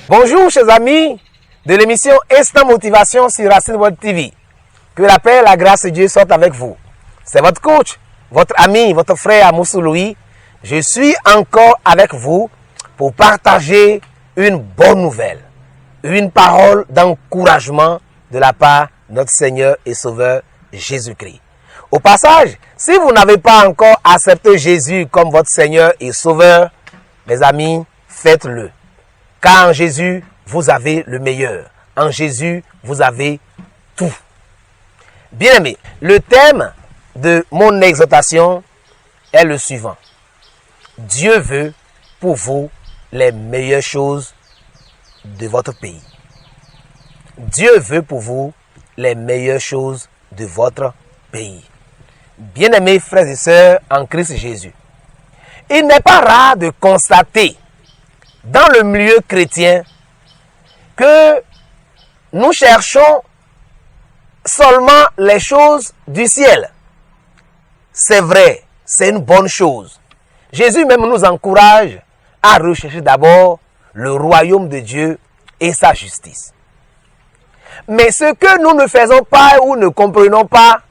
Bonjour chers amis de l'émission Instant Motivation sur Racine World TV. Que la paix et la grâce de Dieu soient avec vous. C'est votre coach, votre ami, votre frère Moussou Louis. Je suis encore avec vous pour partager une bonne nouvelle. Une parole d'encouragement de la part de notre Seigneur et Sauveur Jésus-Christ. Au passage, si vous n'avez pas encore accepté Jésus comme votre Seigneur et Sauveur, mes amis, faites-le. Car en Jésus, vous avez le meilleur. En Jésus, vous avez tout. Bien-aimés, le thème de mon exhortation est le suivant. Dieu veut pour vous les meilleures choses de votre pays. Dieu veut pour vous les meilleures choses de votre pays. Bien-aimés frères et sœurs en Christ Jésus, il n'est pas rare de constater dans le milieu chrétien que nous cherchons seulement les choses du ciel. C'est vrai, c'est une bonne chose. Jésus même nous encourage à rechercher d'abord le royaume de Dieu et sa justice. Mais ce que nous ne faisons pas ou ne comprenons pas,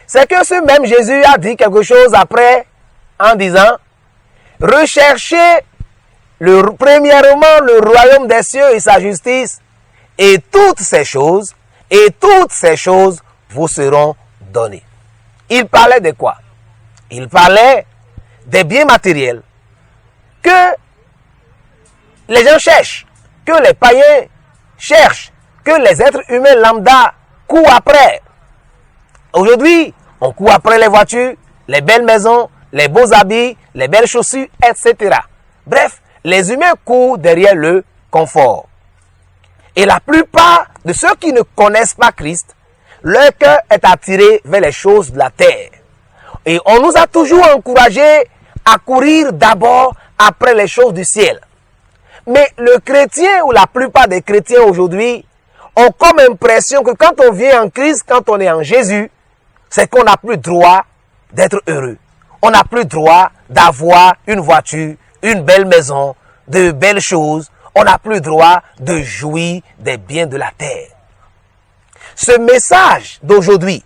c'est que ce même Jésus a dit quelque chose après en disant « Recherchez premièrement le royaume des cieux et sa justice, et toutes ces choses vous seront données. » Il parlait de quoi? Il parlait des biens matériels que les gens cherchent, que les païens cherchent, que les êtres humains lambda courent après. Aujourd'hui, on court après les voitures, les belles maisons, les beaux habits, les belles chaussures, etc. Bref, les humains courent derrière le confort. Et la plupart de ceux qui ne connaissent pas Christ, leur cœur est attiré vers les choses de la terre. Et on nous a toujours encouragés à courir d'abord après les choses du ciel. Mais le chrétien ou la plupart des chrétiens aujourd'hui ont comme impression que quand on vient en Christ, quand on est en Jésus, c'est qu'on n'a plus droit d'être heureux. On n'a plus droit d'avoir une voiture, une belle maison, de belles choses. On n'a plus droit de jouir des biens de la terre. Ce message d'aujourd'hui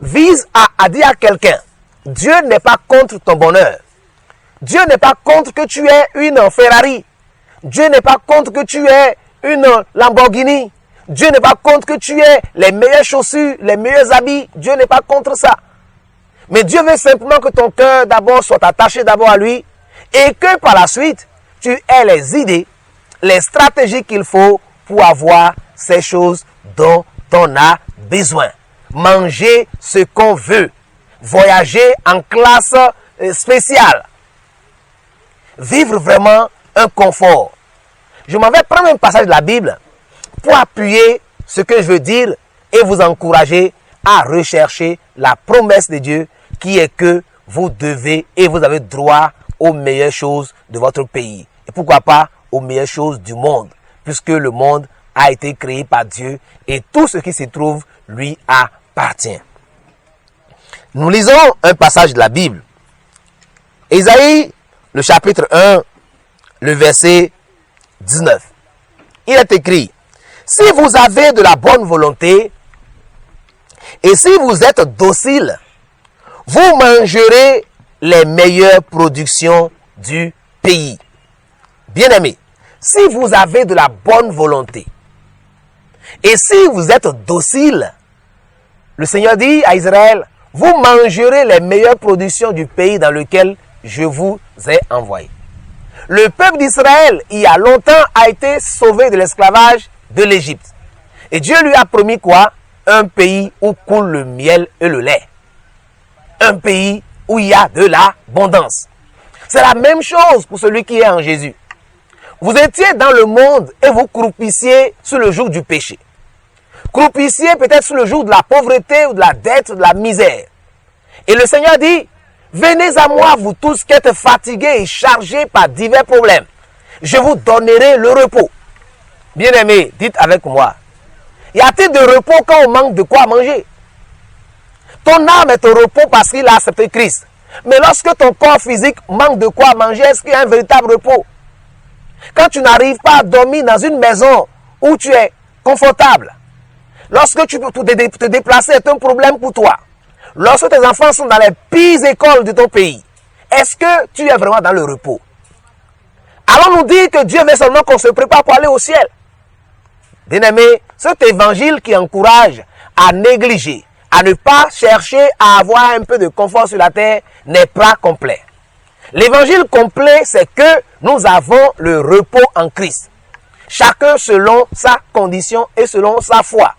vise à dire à quelqu'un, Dieu n'est pas contre ton bonheur. Dieu n'est pas contre que tu aies une Ferrari. Dieu n'est pas contre que tu aies une Lamborghini. Dieu n'est pas contre que tu aies les meilleures chaussures, les meilleurs habits. Dieu n'est pas contre ça. Mais Dieu veut simplement que ton cœur d'abord soit attaché d'abord à lui et que par la suite, tu aies les idées, les stratégies qu'il faut pour avoir ces choses dont on a besoin. Manger ce qu'on veut. Voyager en classe spéciale. Vivre vraiment un confort. Je m'en vais prendre un passage de la Bible pour appuyer ce que je veux dire et vous encourager à rechercher la promesse de Dieu qui est que vous devez et vous avez droit aux meilleures choses de votre pays. Et pourquoi pas aux meilleures choses du monde, puisque le monde a été créé par Dieu et tout ce qui s'y trouve lui appartient. Nous lisons un passage de la Bible. Ésaïe, le chapitre 1, le verset 19. Il est écrit, « Si vous avez de la bonne volonté et si vous êtes docile, vous mangerez les meilleures productions du pays. » Bien-aimés, si vous avez de la bonne volonté et si vous êtes docile, le Seigneur dit à Israël, vous mangerez les meilleures productions du pays dans lequel je vous ai envoyé. Le peuple d'Israël, il y a longtemps, a été sauvé de l'esclavage de l'Égypte. Et Dieu lui a promis quoi? Un pays où coule le miel et le lait. Un pays où il y a de l'abondance. C'est la même chose pour celui qui est en Jésus. Vous étiez dans le monde et vous croupissiez sous le joug du péché. Croupissiez peut-être sous le joug de la pauvreté ou de la dette ou de la misère. Et le Seigneur dit, venez à moi, vous tous qui êtes fatigués et chargés par divers problèmes. Je vous donnerai le repos. Bien-aimés, dites avec moi, y a-t-il de repos quand on manque de quoi manger? Ton âme est au repos parce qu'il a accepté Christ. Mais lorsque ton corps physique manque de quoi manger, est-ce qu'il y a un véritable repos? Quand tu n'arrives pas à dormir dans une maison où tu es confortable, lorsque tu peux te déplacer est un problème pour toi, lorsque tes enfants sont dans les pires écoles de ton pays, est-ce que tu es vraiment dans le repos? Allons nous dire que Dieu veut seulement qu'on se prépare pour aller au ciel. Bien-aimé, cet évangile qui encourage à négliger, à ne pas chercher à avoir un peu de confort sur la terre n'est pas complet. L'évangile complet, c'est que nous avons le repos en Christ. Chacun selon sa condition et selon sa foi.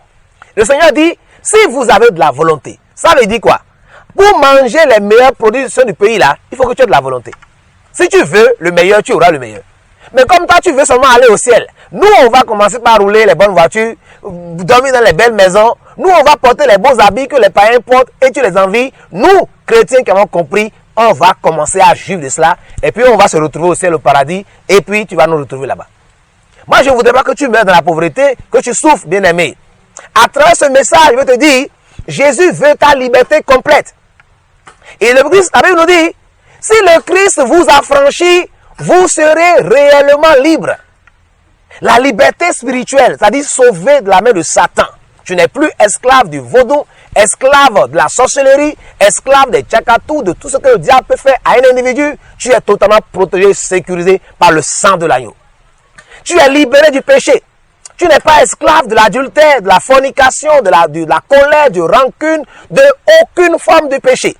Le Seigneur dit, si vous avez de la volonté, ça veut dire quoi? Pour manger les meilleurs produits du pays là, il faut que tu aies de la volonté. Si tu veux le meilleur, tu auras le meilleur. Mais comme toi, tu veux seulement aller au ciel, nous, on va commencer par rouler les bonnes voitures, dormir dans les belles maisons. Nous, on va porter les beaux habits que les païens portent et tu les envies. Nous, chrétiens qui avons compris, on va commencer à vivre de cela. Et puis, on va se retrouver au ciel, au paradis. Et puis, tu vas nous retrouver là-bas. Moi, je ne voudrais pas que tu meurs dans la pauvreté, que tu souffres, bien-aimé. À travers ce message, je veux te dire, Jésus veut ta liberté complète. Et le Christ, la Bible nous dit, si le Christ vous affranchit, vous serez réellement libre. La liberté spirituelle, c'est-à-dire sauvé de la main de Satan. Tu n'es plus esclave du vaudou, esclave de la sorcellerie, esclave des tchakatou, de tout ce que le diable peut faire à un individu. Tu es totalement protégé, sécurisé par le sang de l'agneau. Tu es libéré du péché. Tu n'es pas esclave de l'adultère, de la fornication, de la colère, de rancune, de aucune forme de péché.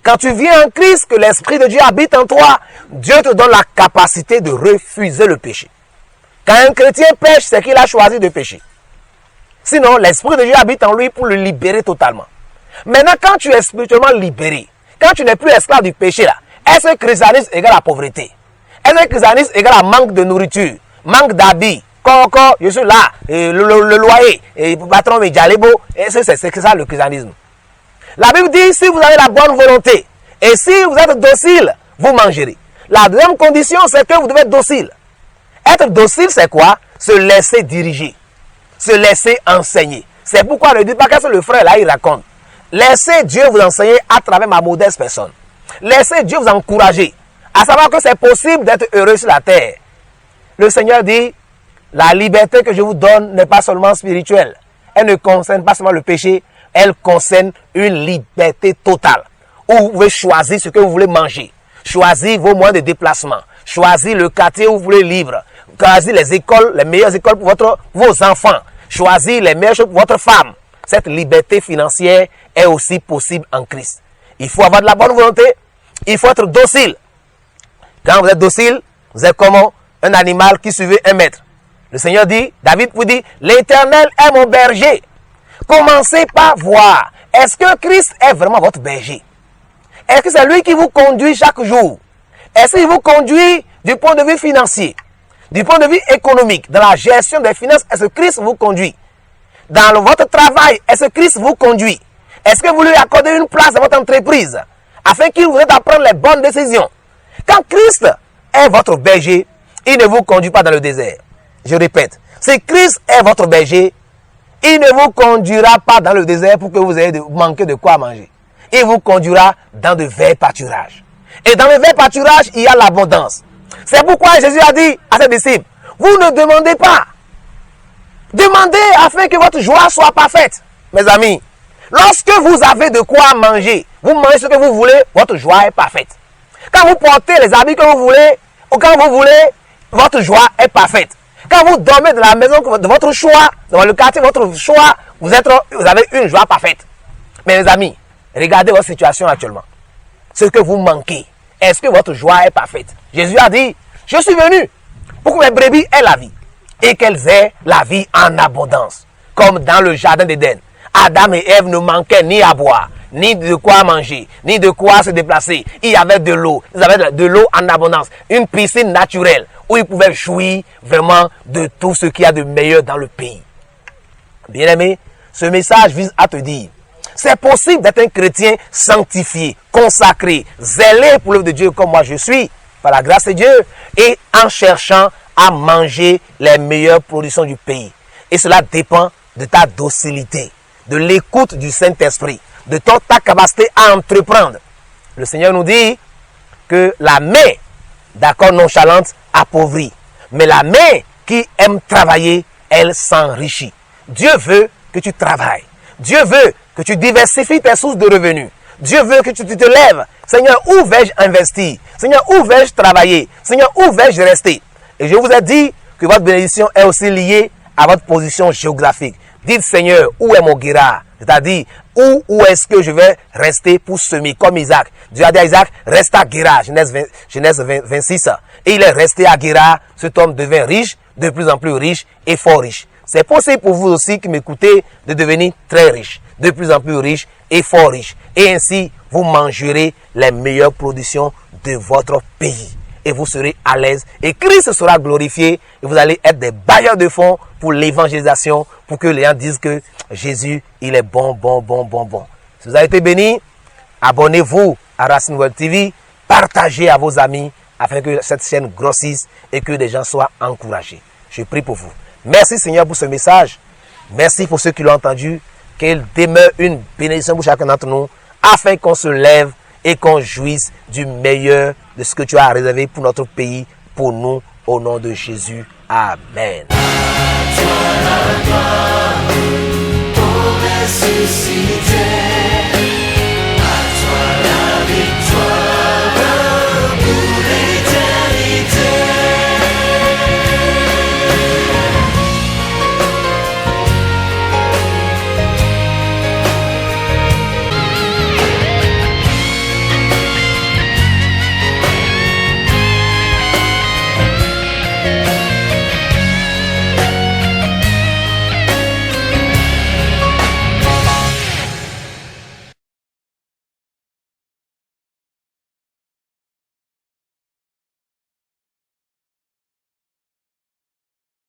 Quand tu viens en Christ, que l'Esprit de Dieu habite en toi, Dieu te donne la capacité de refuser le péché. Quand un chrétien pêche, c'est qu'il a choisi de pécher. Sinon, l'Esprit de Dieu habite en lui pour le libérer totalement. Maintenant, quand tu es spirituellement libéré, quand tu n'es plus esclave du péché, là, est-ce que le christianisme égale la pauvreté? Est-ce que le christianisme égale à manque de nourriture, manque d'habits? Encore, je suis là, le loyer, et le patron me dit, est-ce que c'est ça le christianisme? La Bible dit, si vous avez la bonne volonté, et si vous êtes docile, vous mangerez. La deuxième condition, c'est que vous devez être docile. Être docile, c'est quoi? Se laisser diriger, se laisser enseigner. C'est pourquoi ne dites pas qu'est-ce que le frère là, il raconte. Laissez Dieu vous enseigner à travers ma modeste personne. Laissez Dieu vous encourager, à savoir que c'est possible d'être heureux sur la terre. Le Seigneur dit, la liberté que je vous donne n'est pas seulement spirituelle. Elle ne concerne pas seulement le péché, elle concerne une liberté totale. Où vous pouvez choisir ce que vous voulez manger, choisir vos moyens de déplacement, choisir le quartier où vous voulez vivre, choisir les écoles, les meilleures écoles pour vos enfants, choisir les meilleures choses pour votre femme. Cette liberté financière est aussi possible en Christ. Il faut avoir de la bonne volonté, il faut être docile. Quand vous êtes docile, vous êtes comme un animal qui suivait un maître. Le Seigneur dit, David vous dit, l'Éternel est mon berger. Commencez par voir, est-ce que Christ est vraiment votre berger? Est-ce que c'est lui qui vous conduit chaque jour? Est-ce qu'il vous conduit du point de vue financier, du point de vue économique, dans la gestion des finances? Est-ce que Christ vous conduit? Dans votre travail, est-ce que Christ vous conduit? Est-ce que vous lui accordez une place dans votre entreprise afin qu'il vous aide à prendre les bonnes décisions? Quand Christ est votre berger, il ne vous conduit pas dans le désert. Je répète, si Christ est votre berger, il ne vous conduira pas dans le désert pour que vous ayez manqué de quoi manger. Il vous conduira dans de verts pâturages. Et dans le vert pâturage, il y a l'abondance. C'est pourquoi Jésus a dit à ses disciples, vous ne demandez pas. Demandez afin que votre joie soit parfaite. Mes amis, lorsque vous avez de quoi manger, vous mangez ce que vous voulez, votre joie est parfaite. Quand vous portez les habits que vous voulez, ou quand vous voulez, votre joie est parfaite. Quand vous dormez dans la maison de votre choix, dans le quartier de votre choix, vous avez une joie parfaite. Mais mes amis, regardez votre situation actuellement. Ce que vous manquez, est-ce que votre joie est parfaite? Jésus a dit, je suis venu pour que mes brebis aient la vie et qu'elles aient la vie en abondance. Comme dans le jardin d'Éden, Adam et Ève ne manquaient ni à boire, ni de quoi manger, ni de quoi se déplacer. Il y avait de l'eau. Ils avaient de l'eau en abondance. Une piscine naturelle où ils pouvaient jouir vraiment de tout ce qu'il y a de meilleur dans le pays. Bien-aimé, ce message vise à te dire, c'est possible d'être un chrétien sanctifié, consacré, zélé pour l'œuvre de Dieu comme moi je suis, par la grâce de Dieu, et en cherchant à manger les meilleures productions du pays. Et cela dépend de ta docilité, de l'écoute du Saint-Esprit, de ta capacité à entreprendre. Le Seigneur nous dit que la main, d'accord, nonchalante, appauvrit. Mais la main qui aime travailler, elle s'enrichit. Dieu veut que tu travailles. Dieu veut que tu diversifies tes sources de revenus. Dieu veut que tu te lèves. Seigneur, où vais-je investir? Seigneur, où vais-je travailler? Seigneur, où vais-je rester? Et je vous ai dit que votre bénédiction est aussi liée à votre position géographique. Dites, Seigneur, où est mon Guérard? C'est-à-dire, où est-ce que je vais rester pour semer comme Isaac? Dieu a dit à Isaac, reste à Guérard, Genèse 26. Et il est resté à Guérard. Cet homme devint riche, de plus en plus riche et fort riche. C'est possible pour vous aussi qui m'écoutez de devenir très riche, de plus en plus riche et fort riche. Et ainsi, vous mangerez les meilleures productions de votre pays. Et vous serez à l'aise. Et Christ sera glorifié. Et vous allez être des bailleurs de fonds pour l'évangélisation. Pour que les gens disent que Jésus, il est bon. Si vous avez été béni, abonnez-vous à Racine World TV. Partagez à vos amis afin que cette chaîne grossisse et que les gens soient encouragés. Je prie pour vous. Merci Seigneur pour ce message. Merci pour ceux qui l'ont entendu. Qu'il demeure une bénédiction pour chacun d'entre nous afin qu'on se lève et qu'on jouisse du meilleur de ce que tu as réservé pour notre pays, pour nous, au nom de Jésus. Amen. À toi la gloire, pour ressusciter.